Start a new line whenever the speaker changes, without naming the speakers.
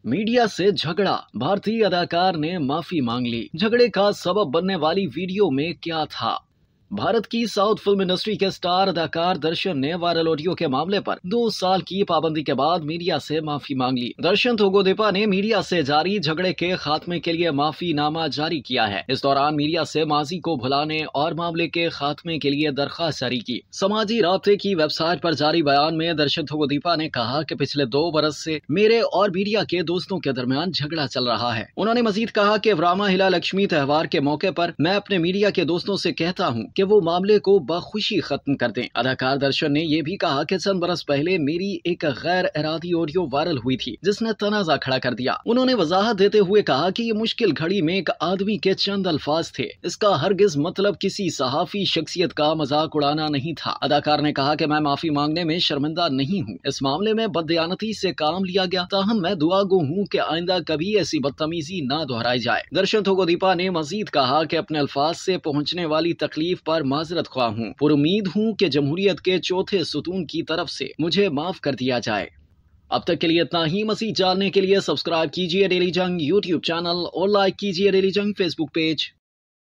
Media से झगड़ा, भारतीय अदाकार ने माफी मांग ली। झगड़े का सबब बनने वाली वीडियो में क्या था? भारत की साउथ फिल्म इंडस्ट्री के स्टार अदाकार दर्शन ने वायरल ऑडियो के मामले पर 2 साल की पाबंदी के बाद मीडिया से माफी मांग ली। दर्शन थोगोदीपा ने मीडिया से जारी झगड़े के खात्मे के लिए माफीनामा जारी किया है। इस दौरान मीडिया से माजी को भुलाने और मामले के खात्मे के लिए दरखास्त जारी की। समाजी राब्ते की वेबसाइट पर जारी बयान में दर्शन थोगोदीपा ने कहा कि पिछले 2 बरस से मेरे और मीडिया के दोस्तों के दरमियान झगड़ा चल रहा है। उन्होंने मजीद कहा कि रामाहिला लक्ष्मी त्योहार के मौके पर मैं अपने मीडिया के दोस्तों से कहता हूँ कि वो मामले को बखुशी खत्म कर दें। अदाकार दर्शन ने यह भी कहा कि चंद बरस पहले मेरी एक गैर इरादी ऑडियो वायरल हुई थी जिसने तनाजा खड़ा कर दिया। उन्होंने वजाहत देते हुए कहा कि ये मुश्किल घड़ी में एक आदमी के चंद अल्फाज थे, इसका हरगिज मतलब किसी सहाफी शख्सियत का मजाक उड़ाना नहीं था। अदाकार ने कहा कि मैं माफी मांगने में शर्मिंदा नहीं हूँ। इस मामले में बददयानती से काम लिया गया, ताहम मैं दुआगो हूँ कि आइंदा कभी ऐसी बदतमीजी न दोहराई जाए। दर्शन थोगोदीपा ने मजीद कहा कि अपने अल्फाज से पहुंचने वाली तकलीफ पर माजरत ख्वाह हूँ। पुरुमीद हूँ कि जमहूरियत के चौथे सुतून की तरफ से मुझे माफ कर दिया जाए। अब तक के लिए इतना ही। मज़ीद जानने के लिए सब्सक्राइब कीजिए डेली जंग यूट्यूब चैनल और लाइक कीजिए डेली जंग फेसबुक पेज।